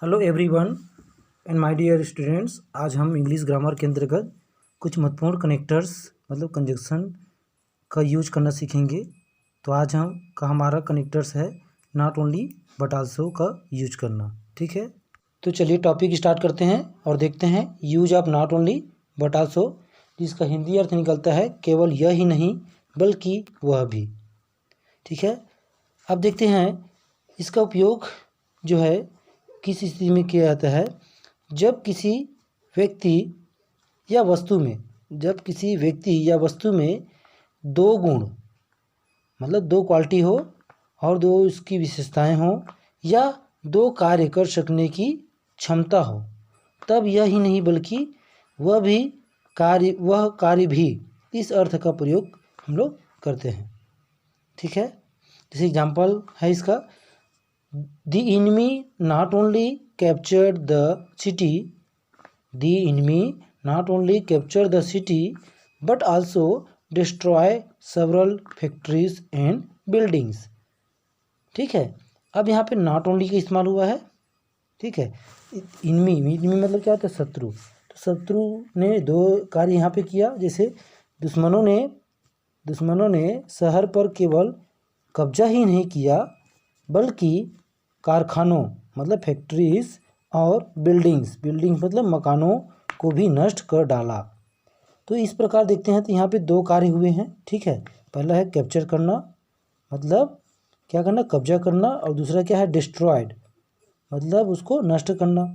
Hello everyone and my dear students. आज हम English grammar के अंतर्गत कुछ महत्वपूर्ण कनेक्टर्स मतलब कंजक्शन का यूज करना सीखेंगे। तो आज हमारा कनेक्टर्स है नॉट ओनली बट आल्सो का यूज करना। ठीक है, तो चलिए टॉपिक स्टार्ट करते हैं और देखते हैं use of not only but also, जिसका हिंदी अर्थ निकलता है केवल यह ही नहीं बल्कि वह भी। ठीक है, अब देखते हैं इसका उपयोग जो है किस स्थिति में किया जाता है। जब किसी व्यक्ति या वस्तु में दो गुण मतलब दो क्वालिटी हो और दो इसकी विशेषताएं हो या दो कार्य कर सकने की क्षमता हो, तब यह ही नहीं बल्कि वह कार्य भी, इस अर्थ का प्रयोग हम लोग करते हैं। ठीक है, जैसे एग्जाम्पल है इसका, The enemy not only captured the city but also destroy several factories and buildings। ठीक है, अब यहाँ पे नॉट ओनली का इस्तेमाल हुआ है। ठीक है, इनमी मतलब क्या होता है? शत्रु। तो शत्रु ने दो कार्य यहाँ पे किया। जैसे दुश्मनों ने शहर पर केवल कब्जा ही नहीं किया बल्कि कारखानों मतलब फैक्ट्रीज और बिल्डिंग्स मतलब मकानों को भी नष्ट कर डाला। तो इस प्रकार देखते हैं तो यहाँ पे दो कार्य हुए हैं। ठीक है, पहला है कैप्चर करना मतलब क्या करना? कब्जा करना, और दूसरा क्या है? डिस्ट्रॉयड मतलब उसको नष्ट करना।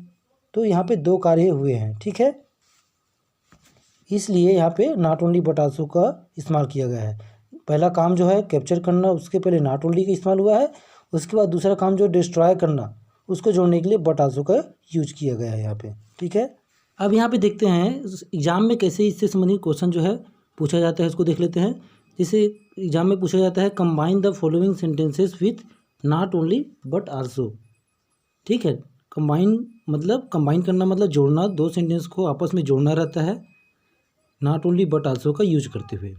तो यहाँ पे दो कार्य हुए हैं। ठीक है, इसलिए यहाँ पे नॉट ओनली बट आल्सो का इस्तेमाल किया गया है। पहला काम जो है कैप्चर करना, उसके पहले नॉट ओनली का इस्तेमाल हुआ है। उसके बाद दूसरा काम जो डिस्ट्रॉय करना, उसको जोड़ने के लिए बट आल्सो का यूज किया गया है यहाँ पे। ठीक है, अब यहाँ पे देखते हैं एग्जाम में कैसे इससे संबंधित क्वेश्चन जो है पूछा जाता है, उसको देख लेते हैं। जैसे एग्जाम में पूछा जाता है combine the following sentences with not only but also. ठीक है, कंबाइन करना मतलब जोड़ना, दो सेंटेंस को आपस में जोड़ना रहता है नॉट ओनली बट आल्सो का यूज करते हुए।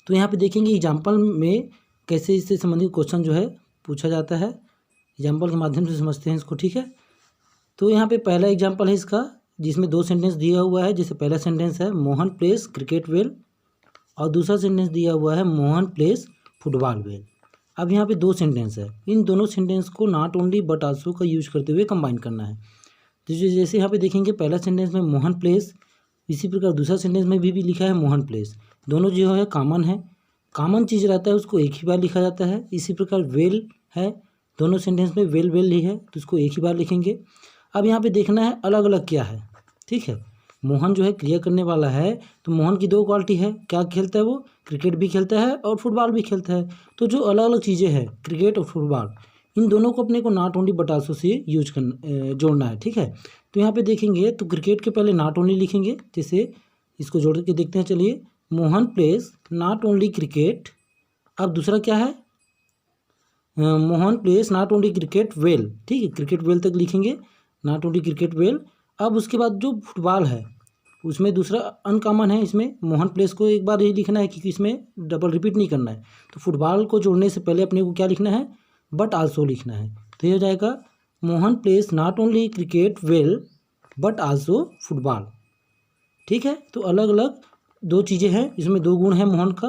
तो यहाँ पे देखेंगे एग्जाम्पल में कैसे इससे संबंधित क्वेश्चन जो है पूछा जाता है। एग्जाम्पल के माध्यम से समझते हैं इसको। ठीक है, तो यहाँ पे पहला एग्जाम्पल है इसका, जिसमें दो सेंटेंस दिया हुआ है। जैसे पहला सेंटेंस है मोहन प्लेस क्रिकेट वेल, और दूसरा सेंटेंस दिया हुआ है मोहन प्लेस फुटबॉल वेल। अब यहाँ पे दो सेंटेंस है, इन दोनों सेंटेंस को नॉट ओनली बट आल्सो का यूज करते हुए कंबाइन करना है। तो जैसे यहाँ पे देखेंगे पहला सेंटेंस में मोहन प्लेस, इसी प्रकार दूसरा सेंटेंस में भी लिखा है मोहन प्लेस। दोनों जो है कॉमन है, कॉमन चीज़ रहता है उसको एक ही बार लिखा जाता है। इसी प्रकार वेल है, दोनों सेंटेंस में वेल ही है तो उसको एक ही बार लिखेंगे। अब यहाँ पे देखना है अलग अलग क्या है। ठीक है, मोहन जो है क्रिया करने वाला है, तो मोहन की दो क्वालिटी है। क्या खेलता है वो? क्रिकेट भी खेलता है और फुटबॉल भी खेलता है। तो जो अलग अलग चीज़ें हैं क्रिकेट और फुटबॉल, इन दोनों को अपने को not only but also say use करना जोड़ना है। ठीक है, तो यहाँ पे देखेंगे तो क्रिकेट के पहले नॉट ओनली लिखेंगे। जैसे इसको जोड़ के देखते हैं, चलिए। Mohan place not only cricket, अब दूसरा क्या है? Mohan place not only cricket well. ठीक है, क्रिकेट वेल तक लिखेंगे, नॉट ओनली क्रिकेट वेल। अब उसके बाद जो फुटबॉल है उसमें दूसरा अनकॉमन है, इसमें मोहन प्लेस को एक बार ही लिखना है क्योंकि इसमें डबल रिपीट नहीं करना है। तो फुटबॉल को जोड़ने से पहले अपने को क्या लिखना है? बट आल्सो लिखना है। तो ये हो जाएगा Mohan place not only cricket well but also football. ठीक है, तो अलग अलग दो चीज़ें हैं, इसमें दो गुण हैं मोहन का,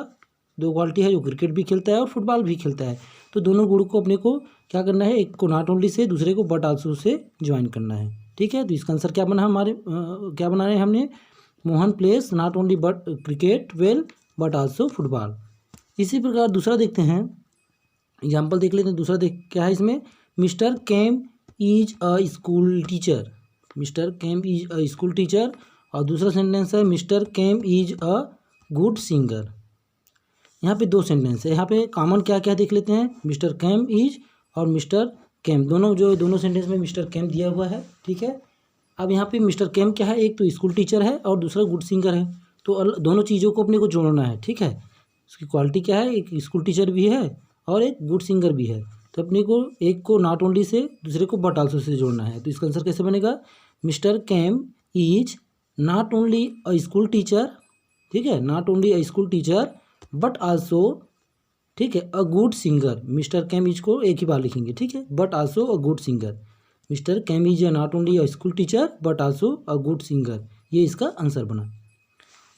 दो क्वालिटी है, जो क्रिकेट भी खेलता है और फुटबॉल भी खेलता है। तो दोनों गुण को अपने को क्या करना है? एक को नॉट ओनली से, दूसरे को बट आल्सो से ज्वाइन करना है। ठीक है, तो इसका आंसर क्या बना क्या बना रहे हैं हमने? Mohan place not only but cricket well but also football. इसी प्रकार दूसरा देखते हैं, एग्जाम्पल देख लेते हैं। दूसरा क्या है इसमें? Mister Kem is a school teacher. Mister Kem is a school teacher, और दूसरा सेंटेंस है mister Kem is a good singer. यहाँ पे दो सेंटेंस है, यहाँ पे कॉमन क्या क्या देख लेते हैं। मिस्टर केम इज और मिस्टर केम, दोनों सेंटेंस में मिस्टर केम दिया हुआ है। ठीक है, अब यहाँ पे मिस्टर केम क्या है? एक तो स्कूल टीचर है और दूसरा गुड सिंगर है। तो दोनों चीज़ों को अपने को जोड़ना है। ठीक है, उसकी क्वालिटी क्या है? एक स्कूल टीचर भी है और एक गुड सिंगर भी है। तो अपने को एक को नॉट ओनली से, दूसरे को बट आल्सो से जोड़ना है। तो इसका आंसर कैसे बनेगा? Mister Kem is not only a school teacher, ठीक है, not only a school teacher but also, ठीक है, a good singer. Mister Kem is को एक ही बार लिखेंगे। ठीक है, but also a good singer. Mister Cam is not only a school teacher but also a good singer. ये इसका आंसर बना।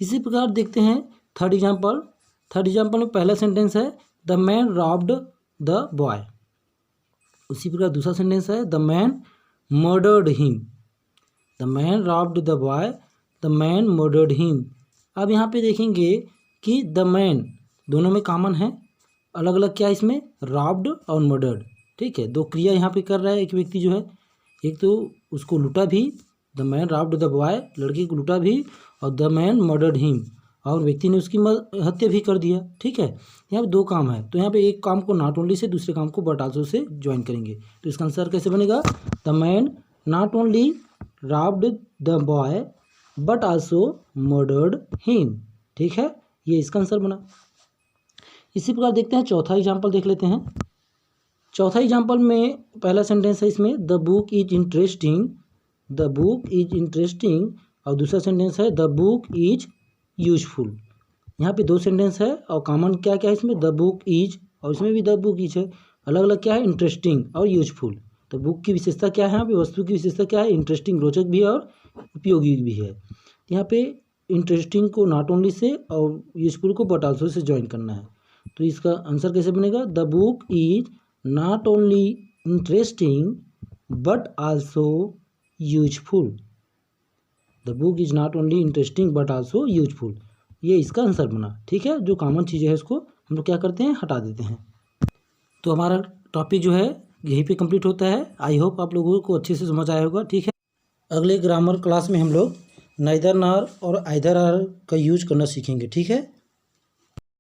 इसी प्रकार देखते हैं थर्ड एग्जाम्पल। थर्ड एग्जाम्पल में पहला सेंटेंस है the man robbed the boy. उसी प्रकार दूसरा सेंटेंस है the man murdered him. The man robbed the boy, the man murdered him. अब यहाँ पे देखेंगे कि द मैन दोनों में कॉमन है, अलग अलग क्या है इसमें, रॉब्ड और मर्डर्ड। ठीक है, दो क्रिया यहाँ पे कर रहा है एक व्यक्ति जो है, एक तो उसको लूटा भी, the man robbed the boy, लड़के को लूटा भी, और द मैन मर्डर्ड हिम, और व्यक्ति ने उसकी हत्या भी कर दिया। ठीक है, यहाँ पे दो काम है, तो यहाँ पे एक काम को नॉट ओनली से दूसरे काम को बट आल्सो से ज्वाइन करेंगे। तो इसका आंसर कैसे बनेगा, the man not only robbed the boy but also murdered him. ठीक है, ये इसका आंसर बना। इसी प्रकार देखते हैं चौथा एग्जाम्पल देख लेते हैं। चौथा एग्जाम्पल में पहला सेंटेंस है इसमें the book is interesting, the book is interesting, और दूसरा सेंटेंस है द बुक इज यूजफुल। यहाँ पे दो सेंटेंस है और कॉमन क्या क्या है इसमें, द बुक इज, और इसमें भी द बुक इज है। अलग अलग क्या है, इंटरेस्टिंग और यूजफुल। तो बुक की विशेषता क्या है, यहाँ पे वस्तु की विशेषता क्या है, इंटरेस्टिंग, रोचक भी है और उपयोगी भी है। यहाँ पे इंटरेस्टिंग को नॉट ओनली से और यूजफुल को बट आल्सो से ज्वाइन करना है। तो इसका आंसर कैसे बनेगा, the book is not only interesting but also useful. The book is not only interesting but also useful. ये इसका आंसर बना। ठीक है, जो कॉमन चीज़ें है उसको हम लोग क्या करते हैं, हटा देते हैं। तो हमारा टॉपिक जो है यहीं पे कंप्लीट होता है। आई होप आप लोगों को अच्छे से समझ आया होगा। ठीक है, अगले ग्रामर क्लास में हम लोग नाइदर नॉर और आइदर आर का यूज करना सीखेंगे। ठीक है।